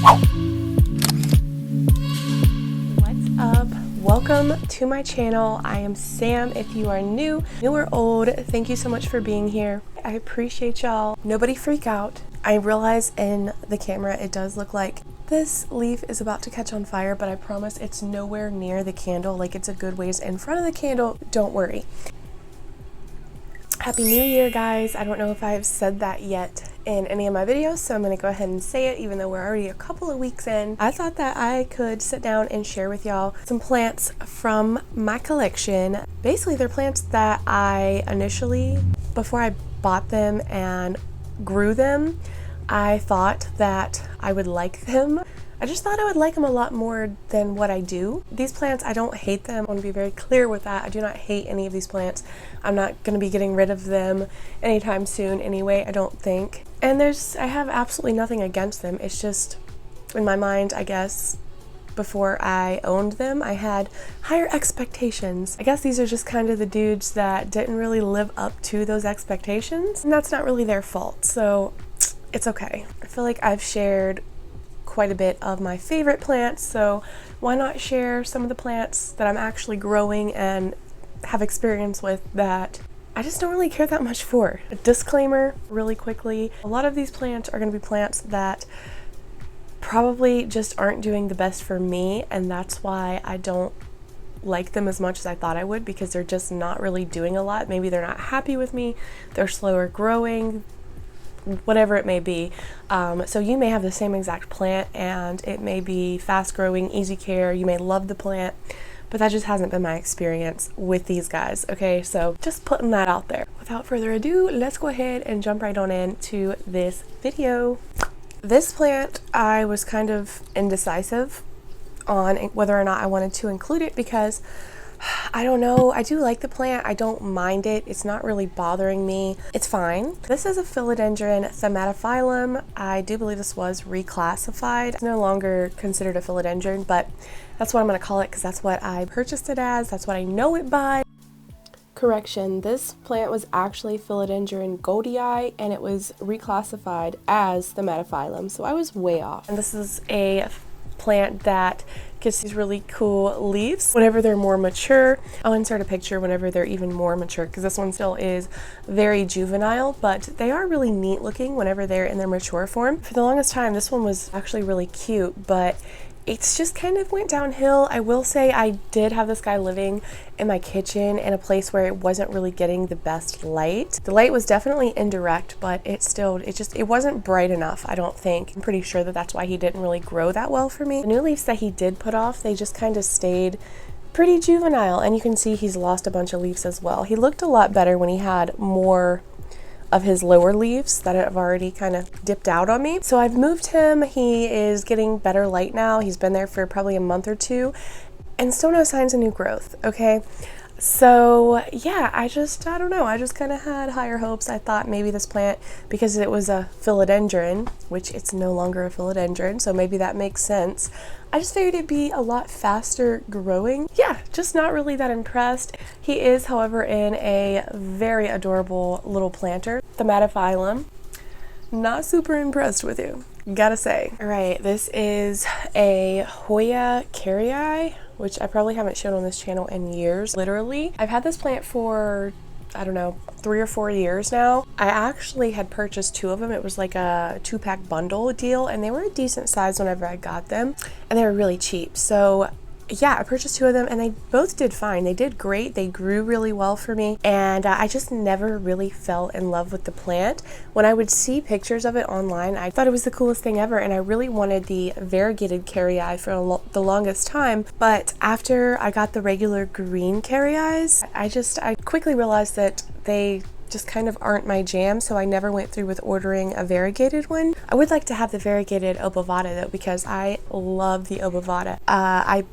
What's up? Welcome to my channel. I am Sam. If you are new or old, thank you so much for being here. I appreciate y'all. Nobody freak out. I realize in the camera it does look like this leaf is about to catch on fire, but I promise it's nowhere near the candle. Like, it's a good ways in front of the candle. Don't worry. Happy New Year, guys. I don't know if I've said that yet in any of my videos, so I'm going to go ahead and say it even though we're already a couple of weeks in. I thought that I could sit down and share with y'all some plants from my collection. Basically, they're plants that I initially, before I bought them and grew them, I thought that I would like them. I just thought I would like them a lot more than what I do. These plants, I don't hate them. I want to be very clear with that. I do not hate any of these plants. I'm not going to be getting rid of them anytime soon anyway, I don't think. And I have absolutely nothing against them. It's just, in my mind, I guess, before I owned them, I had higher expectations. I guess these are just kind of the dudes that didn't really live up to those expectations, and that's not really their fault, so it's okay. I feel like I've shared quite a bit of my favorite plants, so why not share some of the plants that I'm actually growing and have experience with that I just don't really care that much for. A disclaimer really quickly, a lot of these plants are going to be plants that probably just aren't doing the best for me, and that's why I don't like them as much as I thought I would, because they're just not really doing a lot. Maybe they're not happy with me, they're slower growing, whatever it may be. So you may have the same exact plant and it may be fast growing, easy care, you may love the plant, but that just hasn't been my experience with these guys. Okay, so just putting that out there. Without further ado, let's go ahead and jump right on into this video. This plant, I was kind of indecisive on whether or not I wanted to include it because I don't know, I do like the plant, I don't mind it, it's not really bothering me, it's fine. This is a Philodendron somatophyllum. I do believe this was reclassified. It's no longer considered a philodendron, but that's what I'm going to call it because that's what I purchased it as, that's what I know it by. Correction, this plant was actually Philodendron Goldii and it was reclassified as the somatophyllum, so I was way off. And this is a plant that gets these really cool leaves whenever they're more mature. I'll insert a picture whenever they're even more mature because this one still is very juvenile, but they are really neat looking whenever they're in their mature form. For the longest time, this one was actually really cute, but it's just kind of went downhill. I will say I did have this guy living in my kitchen in a place where it wasn't really getting the best light. The light was definitely indirect, but it wasn't bright enough, I don't think. I'm pretty sure that that's why he didn't really grow that well for me. The new leaves that he did put off, they just kind of stayed pretty juvenile, and you can see he's lost a bunch of leaves as well. He looked a lot better when he had more of his lower leaves that have already kind of dipped out on me. So I've moved him. He is getting better light now. He's been there for probably a month or two and still no signs of new growth. Okay. So yeah, I don't know. I just kind of had higher hopes. I thought maybe this plant, because it was a philodendron, which it's no longer a philodendron, so maybe that makes sense. I just figured it'd be a lot faster growing. Yeah, just not really that impressed. He is, however, in a very adorable little planter, the somatophyllum. Not super impressed with you, gotta say. All right, this is a Hoya kerrii, which I probably haven't shown on this channel in years, literally. I've had this plant for, I don't know, 3 or 4 years now. I actually had purchased 2 of them. It was like a 2-pack bundle deal, and they were a decent size whenever I got them, and they were really cheap. So yeah, I purchased 2 of them and they both did fine. They did great. They grew really well for me, and I just never really fell in love with the plant. When I would see pictures of it online, I thought it was the coolest thing ever, and I really wanted the variegated kerrii for the longest time. But after I got the regular green kerrii, I quickly realized that they just kind of aren't my jam, so I never went through with ordering a variegated one. I would like to have the variegated obovata though, because I love the obovata. I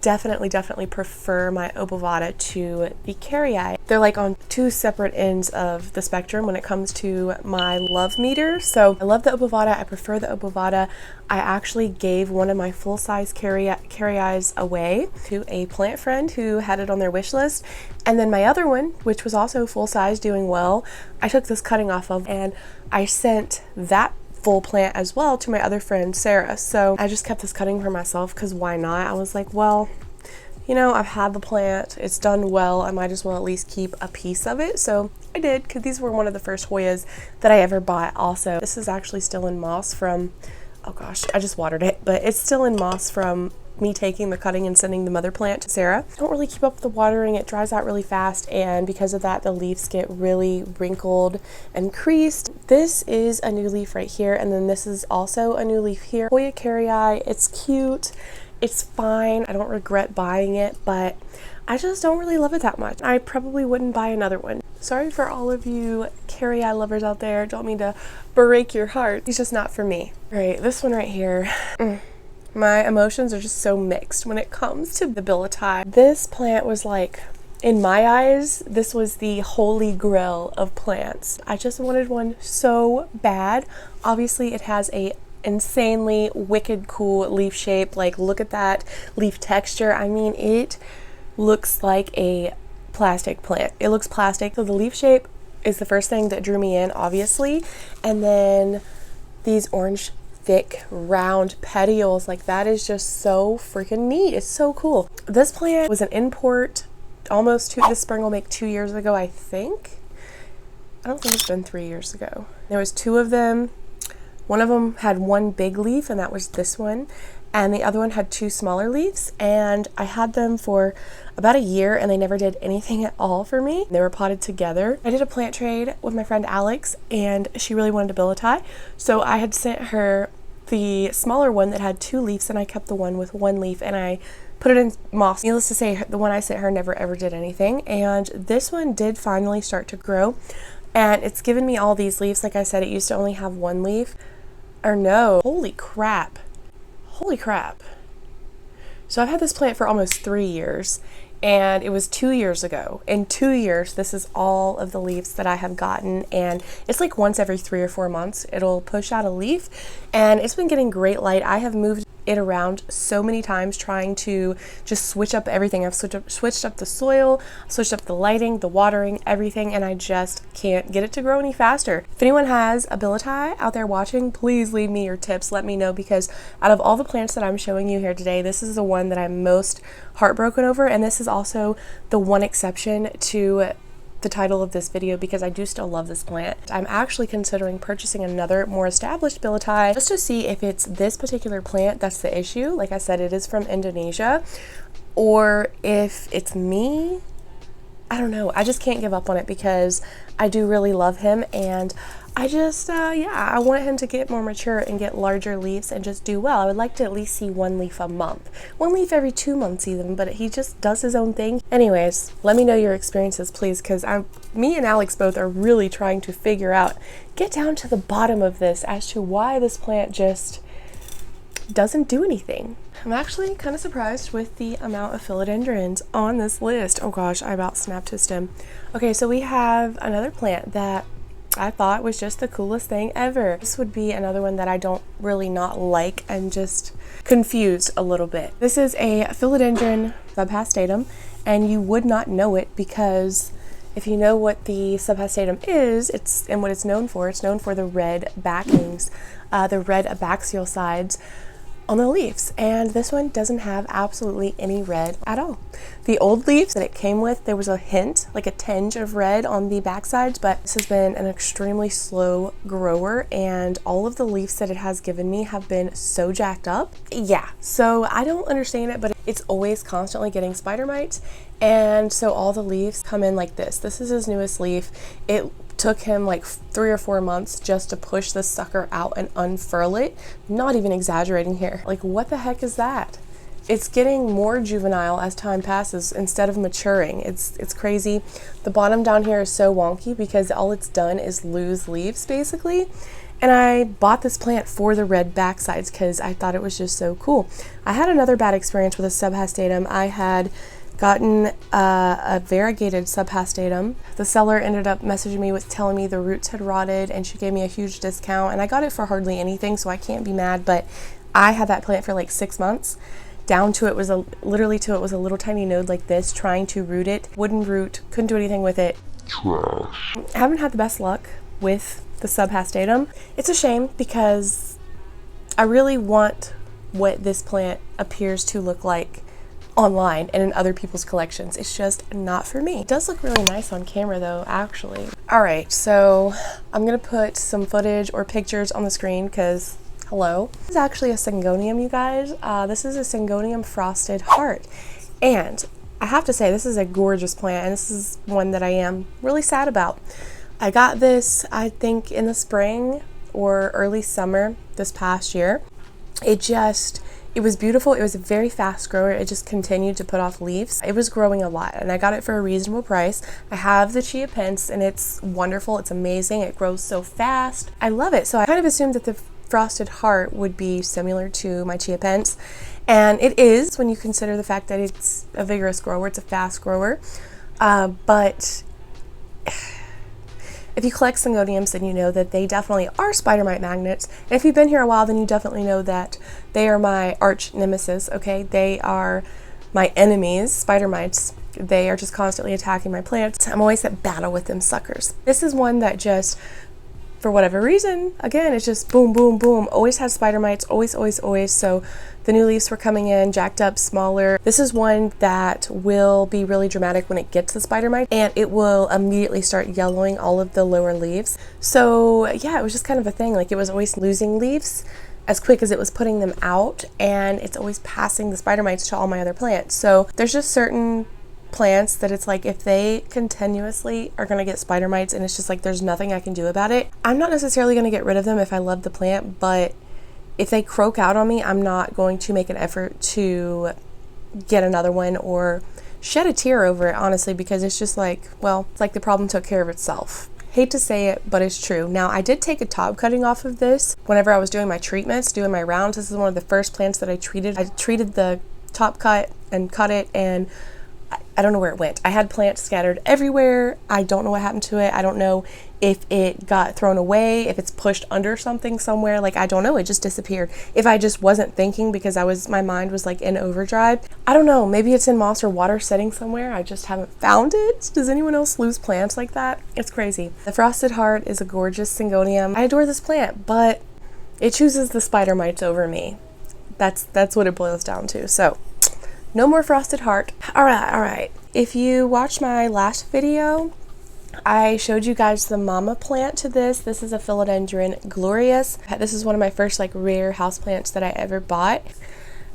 definitely prefer my obovata to the kerrii. They're like on 2 separate ends of the spectrum when it comes to my love meter. So I love the obovata, I prefer the obovata. I actually gave one of my full-size kerrii away to a plant friend who had it on their wish list. And then my other one, which was also full-size, doing well, I took this cutting off of, and I sent that full plant as well to my other friend Sarah. So I just kept this cutting for myself because why not? I was like, well, you know, I've had the plant, it's done well, I might as well at least keep a piece of it. So I did, because these were one of the first Hoyas that I ever bought also. This is actually still in moss from, oh gosh, I just watered it, but it's still in moss from me taking the cutting and sending the mother plant to Sarah. I don't really keep up with the watering, it dries out really fast, and because of that the leaves get really wrinkled and creased. This is a new leaf right here, and then this is also a new leaf here. Hoya kerrii, it's cute, it's fine, I don't regret buying it, but I just don't really love it that much. I probably wouldn't buy another one. Sorry for all of you kerrii lovers out there, don't mean to break your heart, it's just not for me. All right, this one right here. My emotions are just so mixed when it comes to the Billietiae. This plant was like, in my eyes, this was the holy grail of plants. I just wanted one so bad. Obviously, it has a insanely wicked cool leaf shape. Like, look at that leaf texture. I mean, it looks like a plastic plant. It looks plastic. So the leaf shape is the first thing that drew me in, obviously. And then these orange thick round petioles, like that is just so freaking neat. It's so cool. This plant was an import almost this spring will make 2 years ago, I think. I don't think it's been 3 years ago. There was 2 of them. One of them had one big leaf, and that was this one, and the other one had 2 smaller leaves, and I had them for about a year and they never did anything at all for me. They were potted together. I did a plant trade with my friend Alex, and she really wanted a Billietiae, so I had sent her the smaller one that had 2 leaves, and I kept the one with 1 leaf, and I put it in moss. Needless to say, the one I sent her never ever did anything, and this one did finally start to grow, and it's given me all these leaves. Like I said, it used to only have 1 leaf, or no, holy crap. So I've had this plant for almost 3 years, and it was 2 years ago. In 2 years, this is all of the leaves that I have gotten, and it's like once every 3 or 4 months it'll push out a leaf, and it's been getting great light. I have moved it around so many times trying to just switch up everything. I've switched up the soil, switched up the lighting, the watering, everything, and I just can't get it to grow any faster. If anyone has a Billietiae out there watching, please leave me your tips. Let me know, because out of all the plants that I'm showing you here today, this is the one that I'm most heartbroken over, and this is also the one exception to the title of this video, because I do still love this plant. I'm actually considering purchasing another more established Billietiae just to see if it's this particular plant that's the issue. Like I said, it is from Indonesia, or if it's me. I don't know. I just can't give up on it because I do really love him, and I just, yeah, I want him to get more mature and get larger leaves and just do well. I would like to at least see 1 leaf a month. 1 leaf every 2 months even, but he just does his own thing. Anyways, let me know your experiences, please, because me and Alex both are really trying to figure out, get down to the bottom of this as to why this plant just doesn't do anything. I'm actually kind of surprised with the amount of philodendrons on this list. Oh gosh, I about snapped his stem. Okay, so we have another plant that I thought was just the coolest thing ever. This would be another one that I don't really not like and just confused a little bit. This is a Philodendron subhastatum, and you would not know it because if you know what the subhastatum is, and what it's known for the red backings, the red abaxial sides on the leaves, and this one doesn't have absolutely any red at all. The old leaves that it came with, there was a hint, like a tinge of red on the back sides, but this has been an extremely slow grower, and all of the leaves that it has given me have been so jacked up. Yeah, so I don't understand it, but it's always constantly getting spider mites, and so all the leaves come in like this. This is his newest leaf. It took him like 3 or 4 months just to push this sucker out and unfurl it. Not even exaggerating here. Like, what the heck is that? It's getting more juvenile as time passes instead of maturing. It's crazy. The bottom down here is so wonky because all it's done is lose leaves basically. And I bought this plant for the red backsides because I thought it was just so cool. I had another bad experience with a subhastatum. I had gotten a variegated subhastatum. The seller ended up messaging me with telling me the roots had rotted, and she gave me a huge discount, and I got it for hardly anything, so I can't be mad. But I had that plant for like 6 months. Down to it was literally to it was a little tiny node like this, trying to root it. Wouldn't root, couldn't do anything with it. Trash. I haven't had the best luck with the subhastatum. It's a shame because I really want what this plant appears to look like online and in other people's collections. It's just not for me. It does look really nice on camera though, actually. All right, so I'm gonna put some footage or pictures on the screen because, hello. This is actually a Syngonium, you guys. This is a Syngonium frosted heart. And I have to say, this is a gorgeous plant, and this is one that I am really sad about. I got this, I think, in the spring or early summer this past year. It was beautiful. It was a very fast grower. It just continued to put off leaves. It was growing a lot, and I got it for a reasonable price. I have the Chia Pence, and it's wonderful. It's amazing. It grows so fast. I love it. So I kind of assumed that the frosted heart would be similar to my Chia Pence, and it is when you consider the fact that it's a vigorous grower. It's a fast grower, but if you collect Syngoniums, then you know that they definitely are spider mite magnets. And if you've been here a while, then you definitely know that they are my arch nemesis, okay? They are my enemies, spider mites. They are just constantly attacking my plants. I'm always at battle with them suckers. This is one that just, for whatever reason, again, it's just boom, boom, boom. Always has spider mites, always, always, always. So the new leaves were coming in, jacked up, smaller. This is one that will be really dramatic when it gets the spider mite, and it will immediately start yellowing all of the lower leaves. So yeah, it was just kind of a thing. Like, it was always losing leaves as quick as it was putting them out, and it's always passing the spider mites to all my other plants. So there's just certain plants that it's like, if they continuously are going to get spider mites and it's just like there's nothing I can do about it, I'm not necessarily going to get rid of them if I love the plant, but if they croak out on me, I'm not going to make an effort to get another one or shed a tear over it, honestly, because it's just like, well, it's like the problem took care of itself. Hate to say it, but it's true. Now, I did take a top cutting off of this whenever I was doing my treatments, doing my rounds. This is one of the first plants that I treated. I treated the top cut and cut it, and I don't know where it went. I had plants scattered everywhere. I don't know what happened to it. I don't know if it got thrown away, if it's pushed under something somewhere. Like, I don't know. It just disappeared. If I just wasn't thinking because my mind was like in overdrive. I don't know. Maybe it's in moss or water setting somewhere. I just haven't found it. Does anyone else lose plants like that? It's crazy. The frosted heart is a gorgeous Syngonium. I adore this plant, but it chooses the spider mites over me. That's what it boils down to. So no more frosted heart. All right. If you watched my last video, I showed you guys the mama plant to this. This is a Philodendron glorious. This is one of my first like rare houseplants that I ever bought.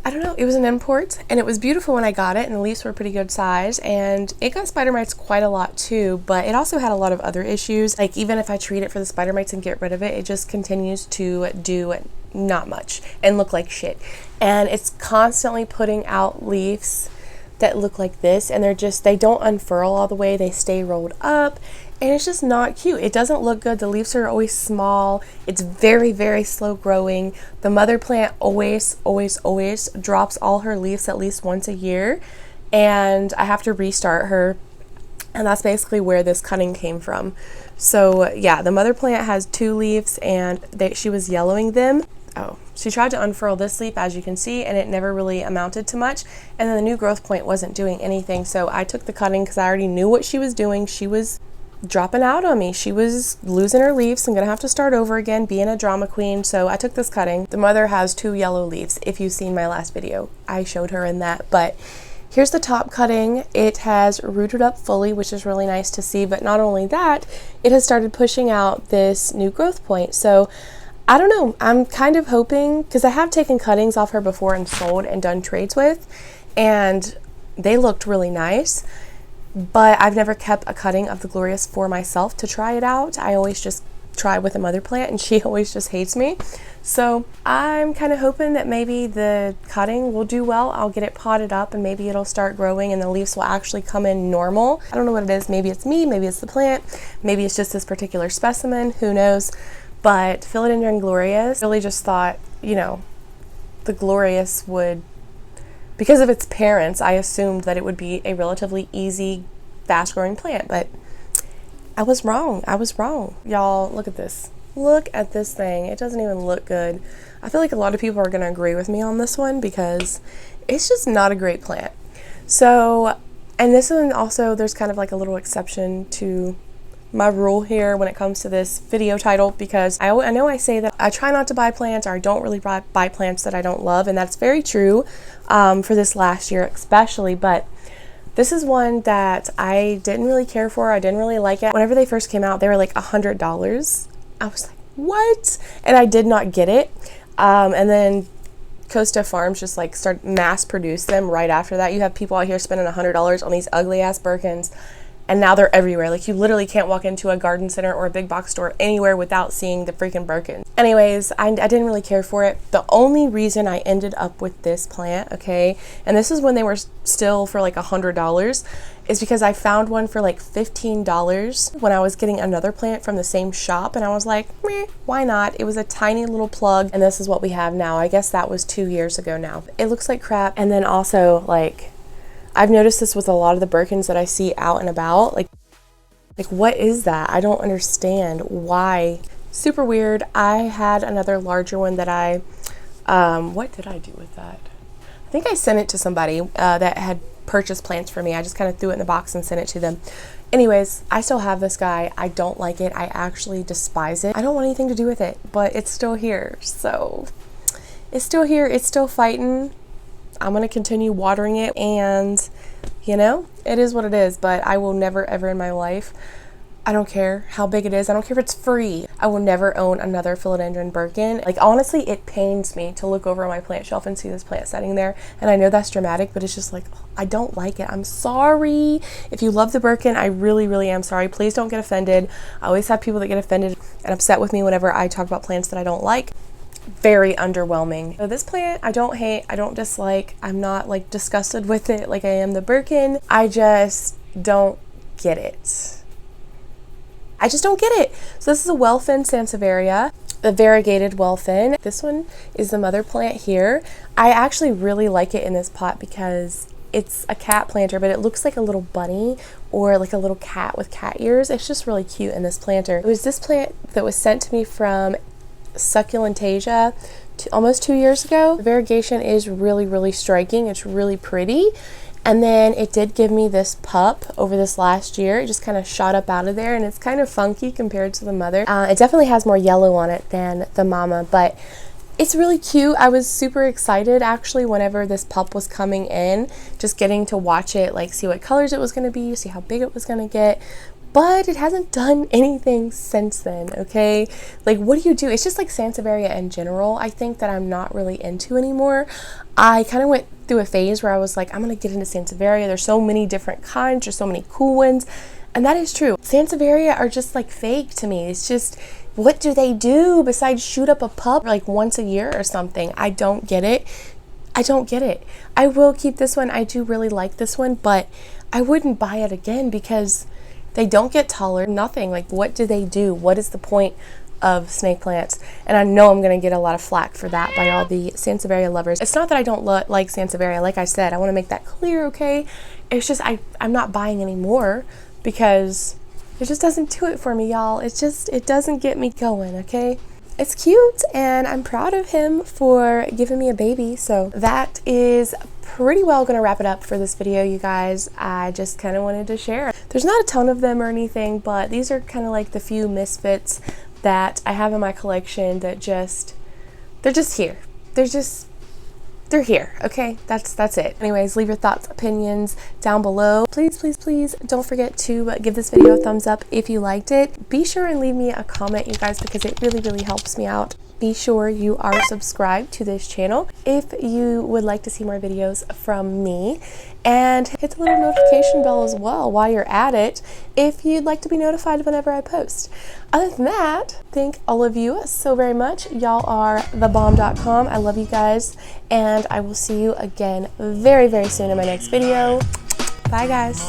I don't know, it was an import, and it was beautiful when I got it, and the leaves were pretty good size, and it got spider mites quite a lot too, but it also had a lot of other issues. Like, even if I treat it for the spider mites and get rid of it, it just continues to do not much and look like shit. And it's constantly putting out leaves that look like this, and they don't unfurl all the way, they stay rolled up, and it's just not cute. It doesn't look good. The leaves are always small. It's very, very slow growing. The mother plant always drops all her leaves at least once a year, and I have to restart her, and that's basically where this cutting came from. So yeah, the mother plant has 2 leaves, and she was yellowing them. Oh, she tried to unfurl this leaf, as you can see, and it never really amounted to much, and then the new growth point wasn't doing anything, so I took the cutting because I already knew what she was doing. She was dropping out on me. She was losing her leaves. I'm gonna have to start over again, being a drama queen, so I took this cutting. The mother has 2 yellow leaves. If you've seen my last video, I showed her in that, but here's the top cutting. It has rooted up fully, which is really nice to see, but not only that, it has started pushing out this new growth point. So I don't know, I'm kind of hoping, because I have taken cuttings off her before and sold and done trades with, and they looked really nice, but I've never kept a cutting of the Glorious for myself to try it out. I always just try with a mother plant, and she always just hates me. So I'm kind of hoping that maybe the cutting will do well. I'll get it potted up, and maybe it'll start growing and the leaves will actually come in normal. I don't know what it is. Maybe it's me, maybe it's the plant, maybe it's just this particular specimen, who knows. But Philodendron glorious, really just thought, you know, the glorious would, because of its parents, I assumed that it would be a relatively easy, fast-growing plant, but I was wrong. Y'all, look at this. Look at this thing. It doesn't even look good. I feel like a lot of people are going to agree with me on this one because it's just not a great plant. So, and this one also, there's kind of like a little exception to my rule here when it comes to this video title, because I know I say that I try not to buy plants, or I don't really buy plants that I don't love, and that's very true for this last year especially, but this is one that I didn't really care for. I didn't really like it. Whenever they first came out, they were like $100. I was like, what? And I did not get it. And then Costa Farms just like start mass produce them right after that. You have people out here spending $100 on these ugly ass Birkins, and now they're everywhere. Like, you literally can't walk into a garden center or a big box store anywhere without seeing the freaking Birkin. Anyways, I didn't really care for it. The only reason I ended up with this plant, okay, and this is when they were still for like $100, is because I found one for like $15 when I was getting another plant from the same shop, and I was like, meh, why not? It was a tiny little plug, and this is what we have now. I guess that was 2 years ago now. It looks like crap, and then also, like, I've noticed this with a lot of the Birkins that I see out and about. Like what is that? I don't understand why. Super weird. I had another larger one that I, what did I do with that? I think I sent it to somebody that had purchased plants for me. I just kind of threw it in the box and sent it to them. Anyways, I still have this guy. I don't like it. I actually despise it. I don't want anything to do with it, but it's still here. So it's still here. It's still fighting. I'm going to continue watering it, and you know, it is what it is, but I will never ever in my life, I don't care how big it is, I don't care if it's free, I will never own another Philodendron Birkin. Like, honestly, it pains me to look over on my plant shelf and see this plant sitting there, and I know that's dramatic, but it's just like, I don't like it. I'm sorry. If you love the Birkin, I really, really am sorry. Please don't get offended. I always have people that get offended and upset with me whenever I talk about plants that I don't like. Very underwhelming. So this plant, I don't hate, I don't dislike, I'm not like disgusted with it like I am the Birkin. I just don't get it. I just don't get it. So this is a well-fin Sansevieria, the variegated well-fin. This one is the mother plant here. I actually really like it in this pot because it's a cat planter, but it looks like a little bunny or like a little cat with cat ears. It's just really cute in this planter. It was this plant that was sent to me from Succulentasia almost 2 years ago. The variegation is really, really striking. It's really pretty. And then it did give me this pup over this last year. It just kind of shot up out of there, and it's kind of funky compared to the mother. It definitely has more yellow on it than the mama, but it's really cute. I was super excited actually whenever this pup was coming in, just getting to watch it, like see what colors it was going to be, see how big it was going to get. But it hasn't done anything since then, okay? Like, what do you do? It's just like Sansevieria in general, I think, that I'm not really into anymore. I kind of went through a phase where I was like, I'm going to get into Sansevieria. There's so many different kinds. There's so many cool ones. And that is true. Sansevieria are just like fake to me. It's just, what do they do besides shoot up a pup like once a year or something? I don't get it. I don't get it. I will keep this one. I do really like this one, but I wouldn't buy it again because they don't get taller, nothing. Like, what do they do? What is the point of snake plants? And I know I'm going to get a lot of flack for that by all the Sansevieria lovers. It's not that I don't like Sansevieria. Like I said, I want to make that clear, okay? It's just I'm not buying anymore because it just doesn't do it for me, y'all. It doesn't get me going, okay? It's cute, and I'm proud of him for giving me a baby. So that is pretty well going to wrap it up for this video, you guys. I just kind of wanted to share. There's not a ton of them or anything, but these are kind of like the few misfits that I have in my collection that they're just here. They're here, okay? That's it. Anyways, leave your thoughts, opinions down below. Please, please, please don't forget to give this video a thumbs up if you liked it. Be sure and leave me a comment, you guys, because it really, really helps me out. Be sure you are subscribed to this channel if you would like to see more videos from me, and hit the little notification bell as well while you're at it if you'd like to be notified whenever I post. Other than that, thank all of you so very much. Y'all are thebomb.com. I love you guys, and I will see you again very, very soon in my next video. Bye, guys.